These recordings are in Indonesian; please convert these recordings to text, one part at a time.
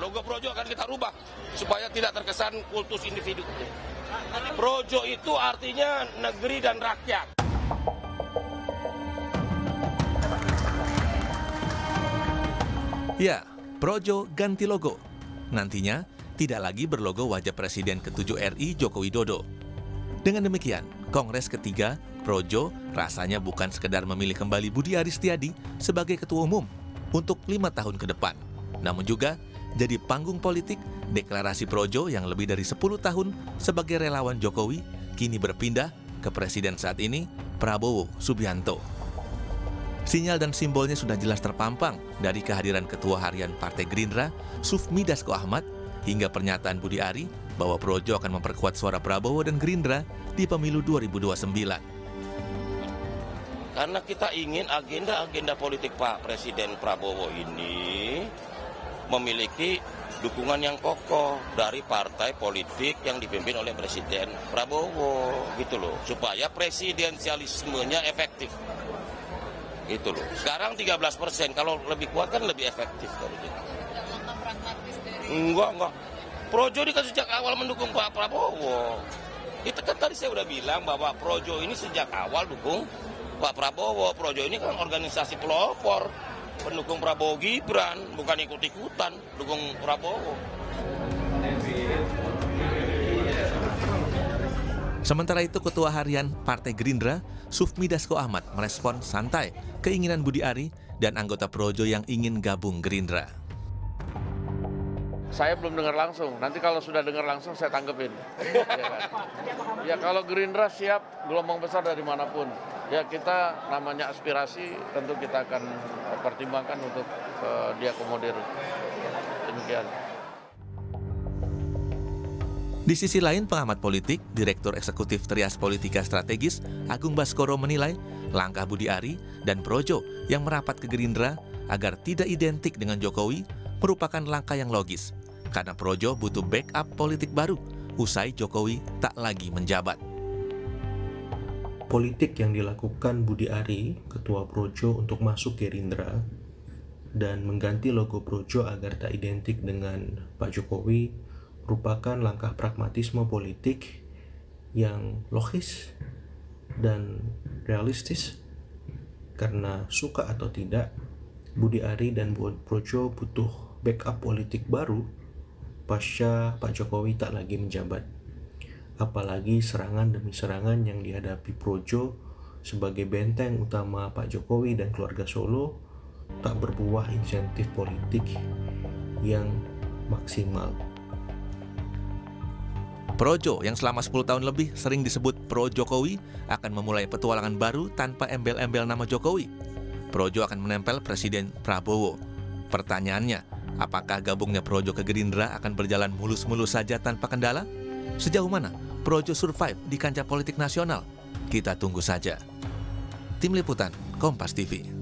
Logo Projo akan kita rubah supaya tidak terkesan kultus individu. Projo itu artinya negeri dan rakyat. Ya, Projo ganti logo. Nantinya tidak lagi berlogo wajah Presiden ke-7 RI Joko Widodo. Dengan demikian, Kongres ketiga Projo rasanya bukan sekedar memilih kembali Budi Aris Setiadi sebagai ketua umum untuk 5 tahun ke depan, namun juga jadi panggung politik deklarasi Projo yang lebih dari 10 tahun sebagai relawan Jokowi kini berpindah ke Presiden saat ini, Prabowo Subianto. Sinyal dan simbolnya sudah jelas terpampang dari kehadiran Ketua Harian Partai Gerindra, Sufmi Dasko Ahmad, hingga pernyataan Budi Ari bahwa Projo akan memperkuat suara Prabowo dan Gerindra di pemilu 2029. Karena kita ingin agenda-agenda politik Pak Presiden Prabowo ini memiliki dukungan yang kokoh dari partai politik yang dipimpin oleh Presiden Prabowo, gitu loh, supaya presidensialismenya efektif. Gitu loh. Sekarang 13%, kalau lebih kuat kan lebih efektif. Enggak. Projo ini kan sejak awal mendukung Pak Prabowo. Itu kan tadi saya udah bilang bahwa Projo ini sejak awal dukung Pak Prabowo. Projo ini kan organisasi pelopor, pendukung Prabowo Gibran, bukan ikut-ikutan dukung Prabowo. Sementara itu, Ketua Harian Partai Gerindra, Sufmi Dasko Ahmad, merespon santai keinginan Budi Ari dan anggota Projo yang ingin gabung Gerindra. Saya belum dengar langsung, nanti kalau sudah dengar langsung saya tanggepin. Ya, kan? Ya kalau Gerindra siap, gelombang besar dari manapun. Ya kita namanya aspirasi, tentu kita akan pertimbangkan untuk diakomodir. Demikian. Di sisi lain, pengamat politik, Direktur Eksekutif Trias Politika Strategis, Agung Baskoro menilai langkah Budi Ari dan Projo yang merapat ke Gerindra agar tidak identik dengan Jokowi merupakan langkah yang logis, karena Projo butuh backup politik baru usai Jokowi tak lagi menjabat. Politik yang dilakukan Budi Ari, Ketua Projo, untuk masuk Gerindra dan mengganti logo Projo agar tak identik dengan Pak Jokowi merupakan langkah pragmatisme politik yang logis dan realistis, karena suka atau tidak, Budi Ari dan Projo butuh backup politik baru pasca Pak Jokowi tak lagi menjabat. Apalagi serangan demi serangan yang dihadapi Projo sebagai benteng utama Pak Jokowi dan keluarga Solo tak berbuah insentif politik yang maksimal. Projo yang selama 10 tahun lebih sering disebut Pro Jokowi akan memulai petualangan baru tanpa embel-embel nama Jokowi. Projo akan menempel Presiden Prabowo. Pertanyaannya, apakah gabungnya Projo ke Gerindra akan berjalan mulus-mulus saja tanpa kendala? Sejauh mana Projo survive di kancah politik nasional? Kita tunggu saja. Tim Liputan, Kompas TV.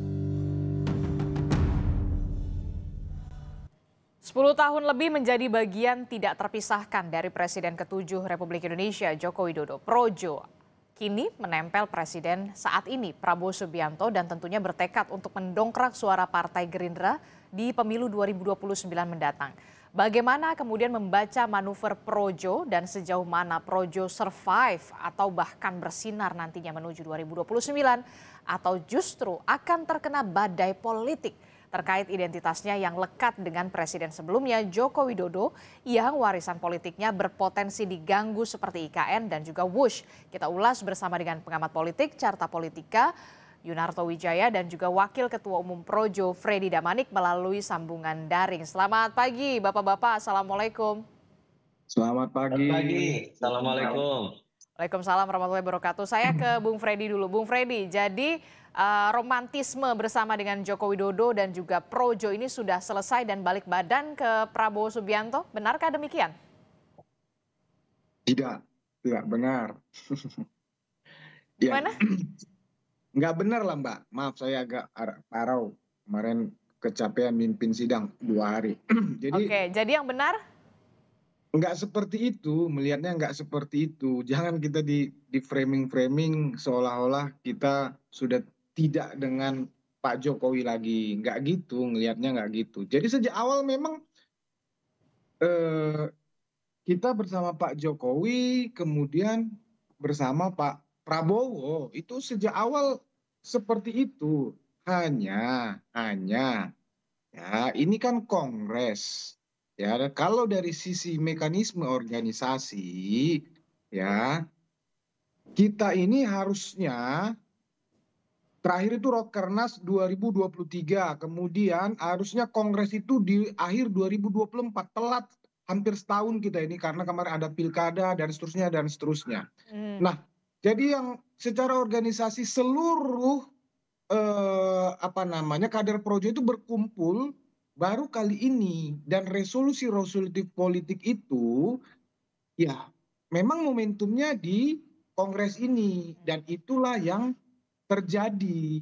10 tahun lebih menjadi bagian tidak terpisahkan dari Presiden ke-7 Republik Indonesia Joko Widodo. Projo kini menempel Presiden saat ini Prabowo Subianto dan tentunya bertekad untuk mendongkrak suara Partai Gerindra di pemilu 2029 mendatang. Bagaimana kemudian membaca manuver Projo dan sejauh mana Projo survive atau bahkan bersinar nantinya menuju 2029 atau justru akan terkena badai politik terkait identitasnya yang lekat dengan Presiden sebelumnya Joko Widodo yang warisan politiknya berpotensi diganggu seperti IKN dan juga Wush. Kita ulas bersama dengan pengamat politik Carta Politika Yunarto Wijaya dan juga Wakil Ketua Umum Projo Freddy Damanik melalui sambungan daring. Selamat pagi Bapak-Bapak, Assalamualaikum. Selamat pagi. Selamat pagi, Assalamualaikum. Waalaikumsalam warahmatullahi wabarakatuh. Saya ke Bung Freddy dulu. Bung Freddy, jadi romantisme bersama dengan Joko Widodo dan juga Projo ini sudah selesai dan balik badan ke Prabowo Subianto. Benarkah demikian? Tidak benar. Ya, Mana? nggak benar lah Mbak. Maaf saya agak parau. Kemarin kecapean mimpin sidang 2 hari. Oke, jadi yang benar? Nggak seperti itu, melihatnya nggak seperti itu. Jangan kita di framing seolah-olah kita sudah tidak dengan Pak Jokowi lagi. Nggak gitu, ngelihatnya nggak gitu. Jadi sejak awal memang eh, kita bersama Pak Jokowi, kemudian bersama Pak Prabowo, itu sejak awal seperti itu. Hanya, ya ini kan Kongres. Ya, kalau dari sisi mekanisme organisasi, ya kita ini harusnya terakhir itu Rakernas 2023, kemudian harusnya Kongres itu di akhir 2024, telat hampir setahun kita ini karena kemarin ada pilkada dan seterusnya dan seterusnya. Hmm. Nah, jadi yang secara organisasi seluruh kader Projo itu berkumpul baru kali ini, dan resolusi politik itu ya memang momentumnya di Kongres ini, dan itulah yang terjadi.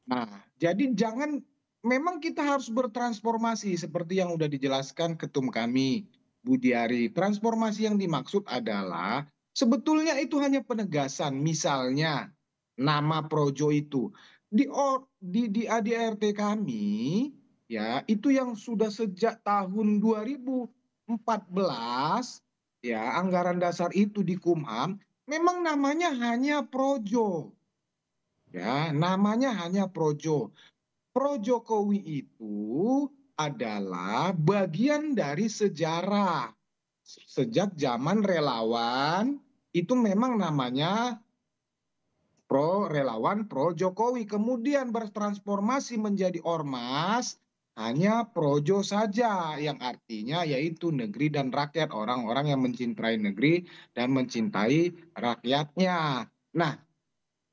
Nah, jadi memang kita harus bertransformasi seperti yang sudah dijelaskan ketum kami, Budi Ari. Transformasi yang dimaksud adalah sebetulnya itu hanya penegasan. Misalnya nama Projo itu di ADRT kami, ya itu yang sudah sejak tahun 2014, ya anggaran dasar itu di Kumham, memang namanya hanya Projo. Ya, namanya hanya Projo. Pro Jokowi itu adalah bagian dari sejarah. Sejak zaman relawan itu memang namanya pro relawan pro Jokowi. Kemudian bertransformasi menjadi ormas hanya Projo saja, yang artinya yaitu negeri dan rakyat, orang-orang yang mencintai negeri dan mencintai rakyatnya. Nah,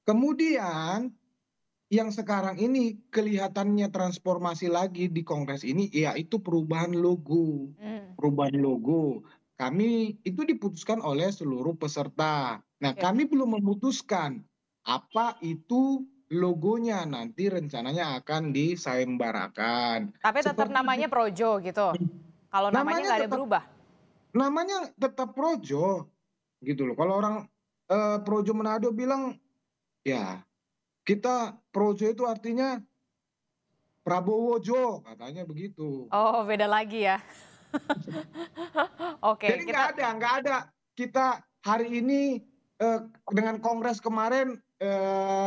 kemudian yang sekarang ini kelihatannya transformasi lagi di Kongres ini, yaitu perubahan logo. Perubahan logo. Kami itu diputuskan oleh seluruh peserta. Nah, kami belum memutuskan apa itu logonya. Nanti rencananya akan disayembarakan. Tapi tetap namanya Projo gitu. Kalau namanya nggak ada berubah. Namanya tetap Projo, gitu loh. Kalau orang Projo Manado bilang, ya kita Projo itu artinya Prabowo Jo, katanya begitu. Oh, beda lagi ya. Oke. Jadi nggak ada. Kita hari ini dengan Kongres kemarin,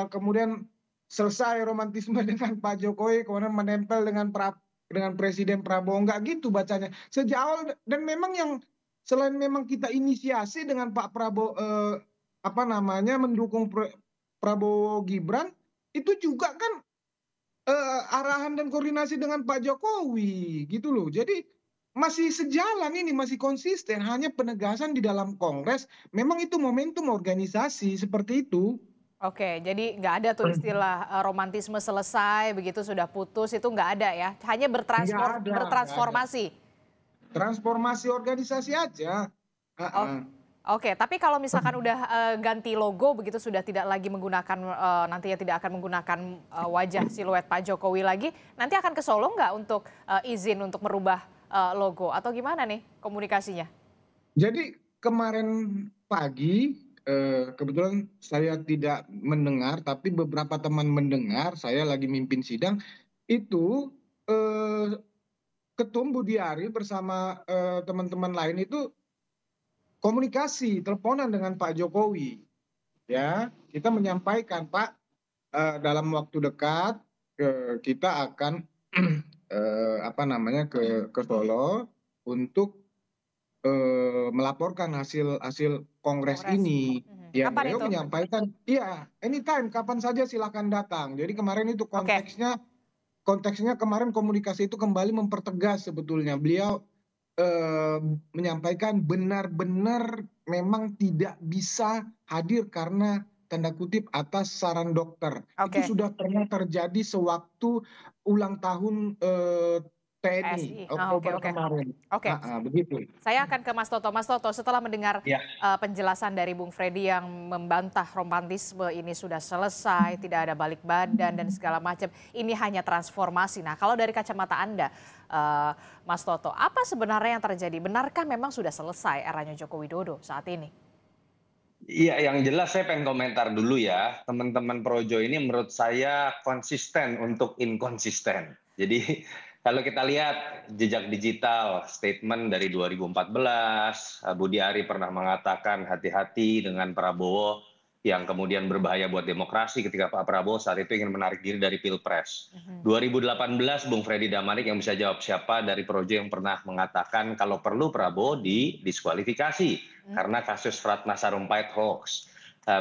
kemudian selesai romantisme dengan Pak Jokowi, kemudian menempel dengan Presiden Prabowo, nggak gitu bacanya. Sejak awal, dan memang yang selain memang kita inisiasi dengan Pak Prabowo, mendukung Prabowo Gibran, itu juga kan arahan dan koordinasi dengan Pak Jokowi, gitu loh. Jadi masih sejalan ini, masih konsisten, hanya penegasan di dalam Kongres, memang itu momentum organisasi, seperti itu. Oke, jadi nggak ada tuh istilah romantisme selesai, begitu sudah putus, itu nggak ada ya? Hanya bertransformasi. Transformasi organisasi aja. Oke, tapi kalau misalkan udah ganti logo begitu, sudah tidak lagi menggunakan, nantinya tidak akan menggunakan wajah siluet Pak Jokowi lagi, nanti akan ke Solo nggak untuk izin untuk merubah logo atau gimana nih komunikasinya? Jadi kemarin pagi, kebetulan saya tidak mendengar, tapi beberapa teman mendengar, saya lagi mimpin sidang, itu Ketum Budi Ari bersama teman-teman lain itu komunikasi, teleponan dengan Pak Jokowi. Ya, kita menyampaikan, Pak, dalam waktu dekat kita akan ke Solo untuk melaporkan hasil Kongres ini. Ya, beliau menyampaikan, iya, anytime, kapan saja silakan datang. Jadi kemarin itu konteksnya kemarin komunikasi itu kembali mempertegas sebetulnya. Beliau menyampaikan benar-benar memang tidak bisa hadir karena tanda kutip atas saran dokter. Itu sudah pernah terjadi sewaktu ulang tahun TNI Oktober kemarin. Oke. Begitu. Saya akan ke Mas Toto. Mas Toto, setelah mendengar penjelasan dari Bung Freddy yang membantah romantisme ini sudah selesai, tidak ada balik badan dan segala macam, ini hanya transformasi. Nah, kalau dari kacamata Anda, Mas Toto, apa sebenarnya yang terjadi? Benarkah memang sudah selesai eranya Joko Widodo saat ini? Iya, yang jelas saya pengen komentar dulu ya. Teman-teman Projo ini menurut saya konsisten untuk inkonsisten. Jadi Kalau kita lihat jejak digital, statement dari 2014, Budi Ari pernah mengatakan hati-hati dengan Prabowo yang kemudian berbahaya buat demokrasi ketika Pak Prabowo saat itu ingin menarik diri dari Pilpres. 2018, Bung Freddy Damanik yang bisa jawab siapa dari Projo yang pernah mengatakan kalau perlu Prabowo didiskualifikasi karena kasus Ratna Sarumpait hoax.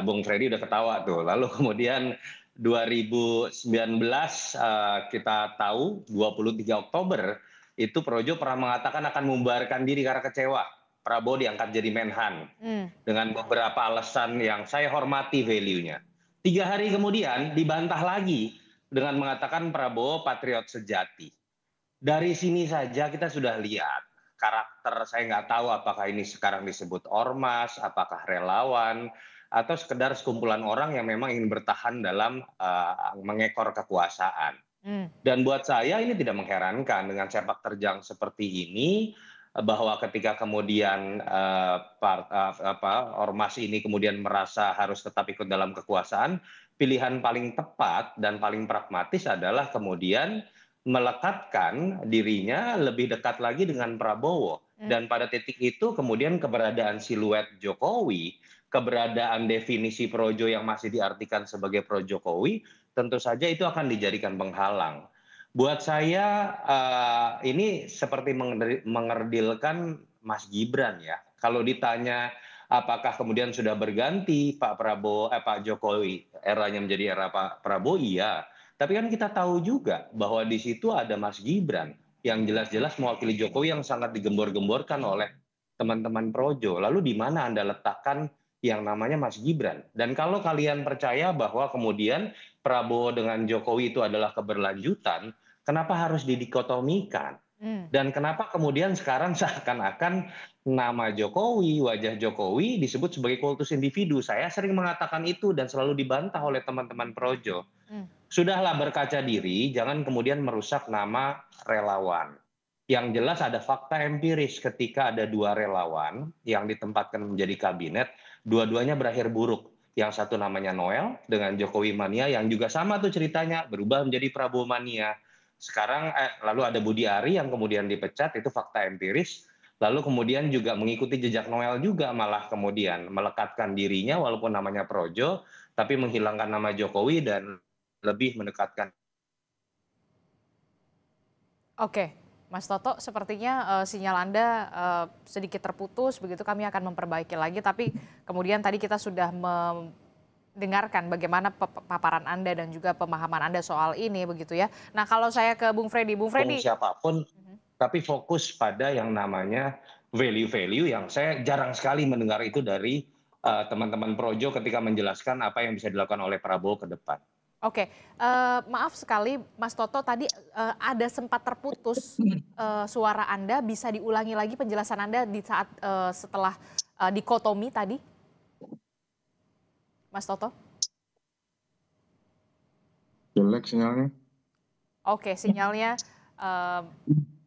Bung Freddy udah ketawa tuh. Lalu kemudian 2019 kita tahu 23 Oktober itu Projo pernah mengatakan akan membubarkan diri karena kecewa Prabowo diangkat jadi Menhan dengan beberapa alasan yang saya hormati value-nya. 3 hari kemudian dibantah lagi dengan mengatakan Prabowo patriot sejati. Dari sini saja kita sudah lihat karakter, saya nggak tahu apakah ini sekarang disebut ormas, apakah relawan, atau sekedar sekumpulan orang yang memang ingin bertahan dalam mengekor kekuasaan. Dan buat saya ini tidak mengherankan dengan sepak terjang seperti ini, bahwa ketika kemudian ormas ini kemudian merasa harus tetap ikut dalam kekuasaan, pilihan paling tepat dan paling pragmatis adalah kemudian melekatkan dirinya lebih dekat lagi dengan Prabowo. Dan pada titik itu kemudian keberadaan siluet Jokowi, keberadaan definisi Projo yang masih diartikan sebagai pro Jokowi, tentu saja itu akan dijadikan penghalang. Buat saya ini seperti mengerdilkan Mas Gibran ya. Kalau ditanya apakah kemudian sudah berganti Pak Jokowi, eranya menjadi era Pak Prabowo, iya. Tapi kan kita tahu juga bahwa di situ ada Mas Gibran yang jelas-jelas mewakili Jokowi yang sangat digembor-gemborkan oleh teman-teman Projo. Lalu di mana Anda letakkan yang namanya Mas Gibran? Dan kalau kalian percaya bahwa kemudian Prabowo dengan Jokowi itu adalah keberlanjutan, kenapa harus didikotomikan? Dan kenapa kemudian sekarang seakan-akan nama Jokowi, wajah Jokowi disebut sebagai kultus individu? Saya sering mengatakan itu dan selalu dibantah oleh teman-teman Projo. Sudahlah berkaca diri, jangan kemudian merusak nama relawan. Yang jelas ada fakta empiris ketika ada 2 relawan yang ditempatkan menjadi kabinet, dua-duanya berakhir buruk. Yang satu namanya Noel dengan Jokowi mania yang juga sama tuh ceritanya, berubah menjadi Prabowo mania. Sekarang lalu ada Budi Ari yang kemudian dipecat, itu fakta empiris. Lalu kemudian juga mengikuti jejak Noel juga, malah kemudian melekatkan dirinya walaupun namanya Projo, tapi menghilangkan nama Jokowi dan lebih mendekatkan. Oke, Mas Toto, sepertinya sinyal Anda sedikit terputus, begitu kami akan memperbaiki lagi. Tapi kemudian tadi kita sudah dengarkan bagaimana paparan Anda dan juga pemahaman Anda soal ini begitu ya. Nah kalau saya ke Bung Freddy. Siapapun, tapi fokus pada yang namanya value-value yang saya jarang sekali mendengar itu dari teman-teman Projo ketika menjelaskan apa yang bisa dilakukan oleh Prabowo ke depan. Oke, maaf sekali Mas Toto tadi ada sempat terputus suara Anda, bisa diulangi lagi penjelasan Anda di saat setelah dikotomi tadi? Mas Toto? Jelek sinyalnya. Oke, sinyalnya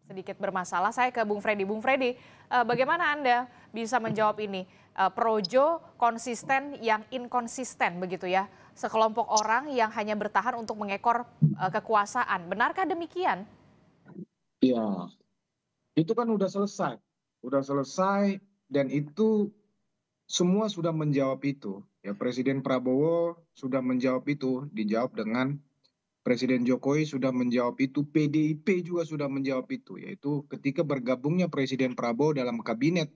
sedikit bermasalah. Saya ke Bung Freddy. Bung Freddy, bagaimana Anda bisa menjawab ini? Projo konsisten yang inkonsisten begitu ya? Sekelompok orang yang hanya bertahan untuk mengekor kekuasaan. Benarkah demikian? Ya, itu kan udah selesai. Udah selesai dan itu semua sudah menjawab itu. Ya, Presiden Prabowo sudah menjawab itu, dijawab dengan Presiden Jokowi sudah menjawab itu, PDIP juga sudah menjawab itu, yaitu ketika bergabungnya Presiden Prabowo dalam kabinet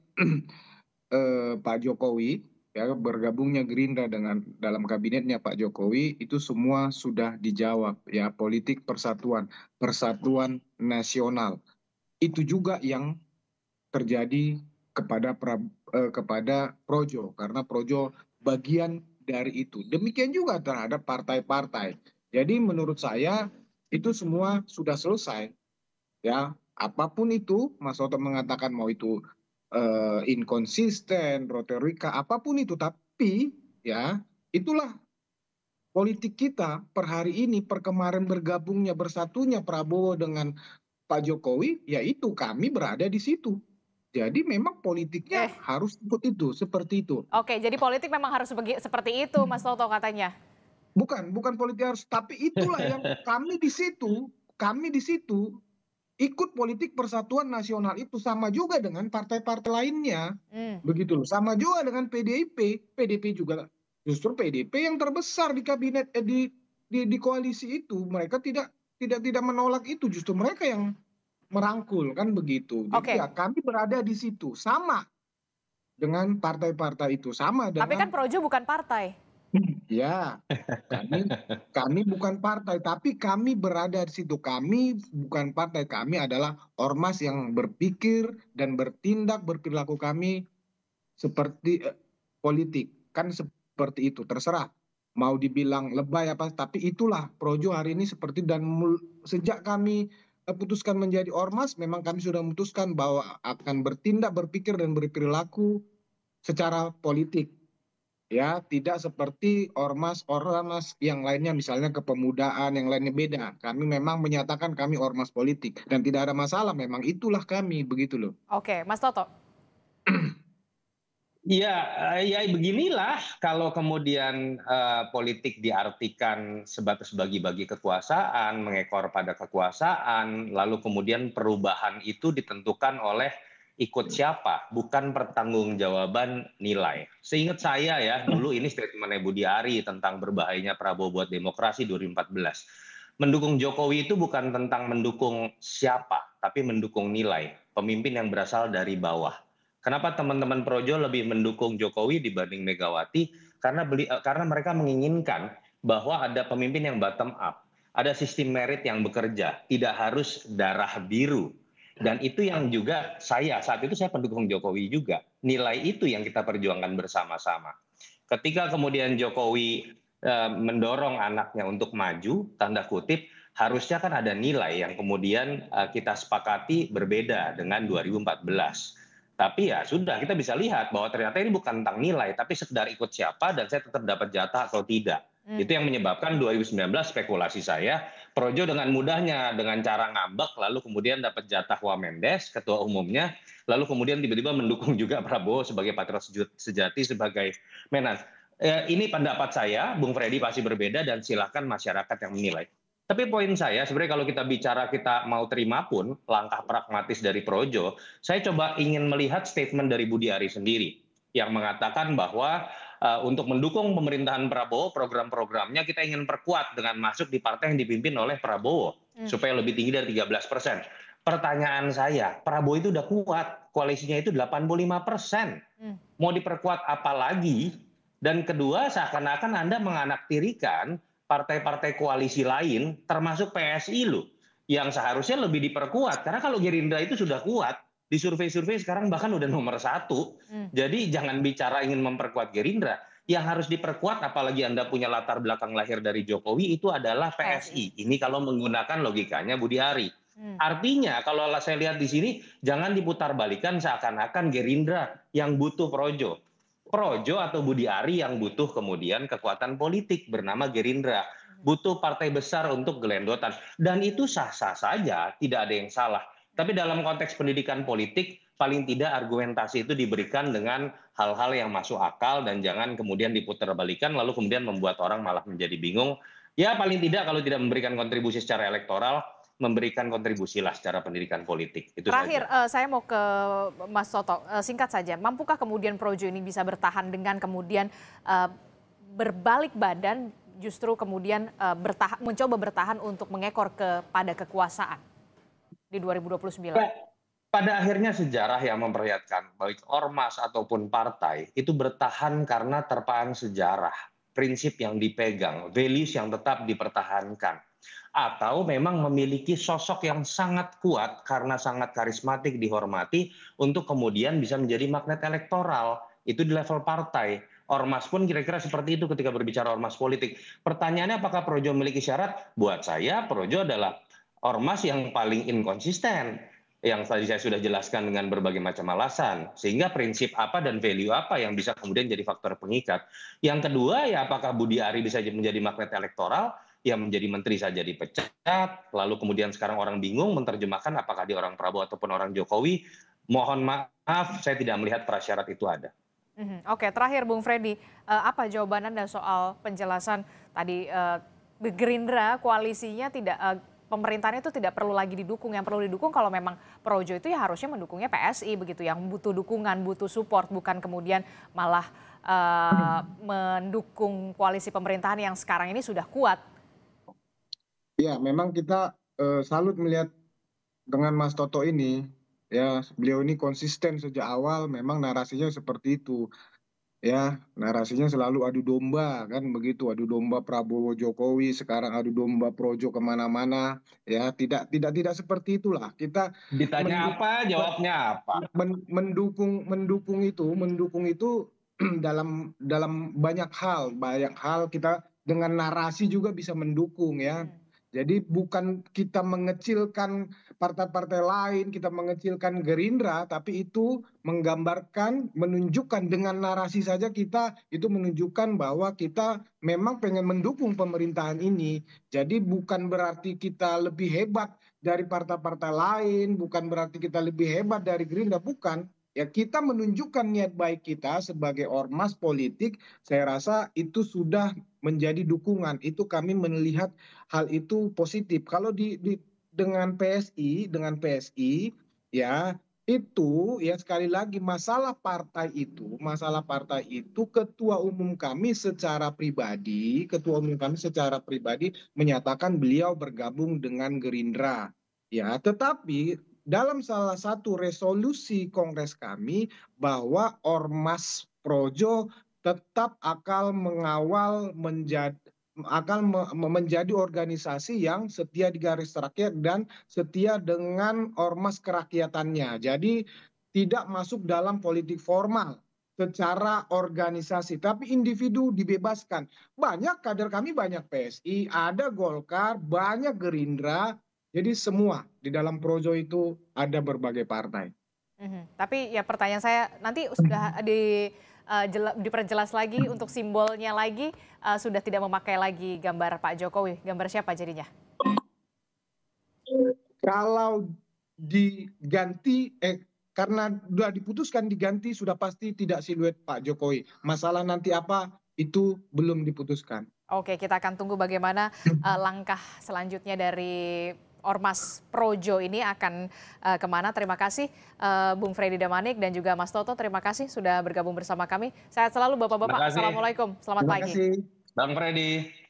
Pak Jokowi, ya bergabungnya Gerindra dengan dalam kabinetnya Pak Jokowi, itu semua sudah dijawab, ya politik persatuan nasional. Itu juga yang terjadi kepada Projo, karena Projo bagian dari itu. Demikian juga terhadap partai-partai. Jadi menurut saya itu semua sudah selesai. Ya, apapun itu, Mas Toto mengatakan mau itu inkonsisten, retorika, apapun itu, tapi ya itulah politik kita per hari ini, per kemarin bergabungnya bersatunya Prabowo dengan Pak Jokowi, yaitu kami berada di situ. Jadi memang politiknya harus seperti itu. Oke, jadi politik memang harus seperti itu, Mas Toto katanya. Bukan politik harus, tapi itulah yang kami di situ ikut politik persatuan nasional itu sama juga dengan partai-partai lainnya. Begitu loh. Sama juga dengan PDIP. PDIP juga justru PDIP yang terbesar di kabinet di koalisi itu. Mereka tidak menolak itu, justru mereka yang merangkul kan begitu. Jadi Oke. ya kami berada di situ sama dengan partai-partai itu, sama Tapi kan dengan Projo bukan partai. ya, kami bukan partai, tapi kami berada di situ. Kami bukan partai, kami adalah ormas yang berpikir dan bertindak, berperilaku kami seperti politik. Kan seperti itu, terserah. Mau dibilang lebay apa, tapi itulah Projo hari ini seperti dan sejak kami putuskan menjadi ormas, memang kami sudah memutuskan bahwa akan bertindak, berpikir dan berperilaku secara politik. Ya, tidak seperti ormas-ormas yang lainnya, misalnya kepemudaan, yang lainnya beda. Kami memang menyatakan kami ormas politik dan tidak ada masalah, memang itulah kami, begitu loh. Oke, Mas Toto. Ya, ya beginilah kalau kemudian politik diartikan sebatas bagi-bagi kekuasaan, mengekor pada kekuasaan, lalu kemudian perubahan itu ditentukan oleh ikut siapa, bukan pertanggungjawaban nilai. Seingat saya ya, dulu ini statementnya Budi Ari tentang berbahayanya Prabowo buat demokrasi 2014. Mendukung Jokowi itu bukan tentang mendukung siapa, tapi mendukung nilai, pemimpin yang berasal dari bawah. Kenapa teman-teman Projo lebih mendukung Jokowi dibanding Megawati? Karena mereka menginginkan bahwa ada pemimpin yang bottom up, ada sistem merit yang bekerja, tidak harus darah biru. Dan itu yang juga saat itu saya pendukung Jokowi juga. Nilai itu yang kita perjuangkan bersama-sama. Ketika kemudian Jokowi mendorong anaknya untuk maju, tanda kutip, harusnya kan ada nilai yang kemudian kita sepakati berbeda dengan 2014. Tapi ya sudah, kita bisa lihat bahwa ternyata ini bukan tentang nilai, tapi sekedar ikut siapa dan saya tetap dapat jatah atau tidak. Itu yang menyebabkan 2019 spekulasi saya, Projo dengan mudahnya, dengan cara ngambek, lalu kemudian dapat jatah Wamendes, ketua umumnya, lalu kemudian tiba-tiba mendukung juga Prabowo sebagai patriot sejati, sebagai Menas. Ini pendapat saya, Bung Freddy pasti berbeda dan silakan masyarakat yang menilai. Tapi poin saya, sebenarnya kalau kita bicara kita mau terima pun langkah pragmatis dari Projo, saya coba ingin melihat statement dari Budi Ari sendiri yang mengatakan bahwa untuk mendukung pemerintahan Prabowo, program-programnya kita ingin perkuat dengan masuk di partai yang dipimpin oleh Prabowo supaya lebih tinggi dari 13%. Pertanyaan saya, Prabowo itu udah kuat, koalisinya itu 85%. Mau diperkuat apa lagi? Dan kedua, seakan-akan Anda menganaktirikan partai-partai koalisi lain, termasuk PSI loh, yang seharusnya lebih diperkuat. Karena kalau Gerindra itu sudah kuat, di survei-survei sekarang bahkan udah nomor 1. Jadi jangan bicara ingin memperkuat Gerindra. Yang harus diperkuat, apalagi Anda punya latar belakang lahir dari Jokowi, itu adalah PSI. Ini kalau menggunakan logikanya Budi Ari. Artinya kalau saya lihat di sini, jangan diputar-balikan seakan-akan Gerindra yang butuh Projo. Projo atau Budi Ari yang butuh kemudian kekuatan politik bernama Gerindra. Butuh partai besar untuk gelendotan. Dan itu sah-sah saja, tidak ada yang salah. Tapi dalam konteks pendidikan politik, paling tidak argumentasi itu diberikan dengan hal-hal yang masuk akal dan jangan kemudian diputar-balikan lalu kemudian membuat orang malah menjadi bingung. Ya paling tidak kalau tidak memberikan kontribusi secara elektoral, memberikan kontribusi lah secara pendidikan politik. Itu Terakhir, saja. saya mau ke Mas Toto. Singkat saja, mampukah kemudian Projo ini bisa bertahan dengan kemudian berbalik badan justru kemudian mencoba bertahan untuk mengekor kepada kekuasaan di 2029? Pada akhirnya sejarah yang memperlihatkan baik ormas ataupun partai itu bertahan karena terpaan sejarah, prinsip yang dipegang, values yang tetap dipertahankan. Atau memang memiliki sosok yang sangat kuat karena sangat karismatik, dihormati untuk kemudian bisa menjadi magnet elektoral. Itu di level partai. Ormas pun kira-kira seperti itu ketika berbicara ormas politik. Pertanyaannya apakah Projo memiliki syarat? Buat saya Projo adalah ormas yang paling inkonsisten. Yang tadi saya sudah jelaskan dengan berbagai macam alasan. Sehingga prinsip apa dan value apa yang bisa kemudian jadi faktor pengikat. Yang kedua ya apakah Budi Ari bisa menjadi magnet elektoral? Yang menjadi menteri saja dipecat, lalu kemudian sekarang orang bingung menerjemahkan apakah dia orang Prabowo ataupun orang Jokowi. Mohon maaf, saya tidak melihat prasyarat itu ada. Oke, terakhir Bung Freddy, apa jawaban Anda soal penjelasan tadi Gerindra koalisinya tidak pemerintahan itu tidak perlu lagi didukung. Yang perlu didukung kalau memang Projo itu ya harusnya mendukungnya PSI begitu, yang butuh dukungan, butuh support, bukan kemudian malah mendukung koalisi pemerintahan yang sekarang ini sudah kuat. Ya, memang kita salut melihat dengan Mas Toto ini. Ya, beliau ini konsisten sejak awal, memang narasinya seperti itu. Ya, narasinya selalu adu domba kan begitu, adu domba Prabowo Jokowi, sekarang adu domba Projo kemana-mana. Ya, tidak seperti itulah. Kita Ditanya apa, jawabnya apa. mendukung itu dalam banyak hal kita dengan narasi juga bisa mendukung ya. Jadi bukan kita mengecilkan partai-partai lain, kita mengecilkan Gerindra, tapi itu menggambarkan, menunjukkan dengan narasi saja kita itu menunjukkan bahwa kita memang pengen mendukung pemerintahan ini. Jadi bukan berarti kita lebih hebat dari partai-partai lain, bukan berarti kita lebih hebat dari Gerindra, bukan. Ya, kita menunjukkan niat baik kita sebagai ormas politik, saya rasa itu sudah menjadi dukungan. Itu kami melihat hal itu positif. Kalau dengan PSI ya itu ya sekali lagi masalah partai itu ketua umum kami secara pribadi menyatakan beliau bergabung dengan Gerindra. Ya, tetapi dalam salah satu resolusi kongres kami bahwa Ormas Projo tetap akan menjadi organisasi yang setia di garis rakyat dan setia dengan ormas kerakyatannya. Jadi tidak masuk dalam politik formal secara organisasi, tapi individu dibebaskan. Banyak kader kami, banyak PSI, ada Golkar, banyak Gerindra. Jadi semua di dalam Projo itu ada berbagai partai. Tapi ya pertanyaan saya nanti sudah diperjelas lagi untuk simbolnya lagi, sudah tidak memakai lagi gambar Pak Jokowi. Gambar siapa jadinya? Kalau diganti, karena sudah diputuskan diganti, sudah pasti tidak siluet Pak Jokowi. Masalah nanti apa itu belum diputuskan. Oke, kita akan tunggu bagaimana langkah selanjutnya dari Ormas Projo ini akan kemana. Terima kasih Bung Freddy Damanik dan juga Mas Toto. Terima kasih sudah bergabung bersama kami. Sehat selalu Bapak-Bapak. Assalamualaikum. Selamat pagi. Terima kasih. Bang Freddy.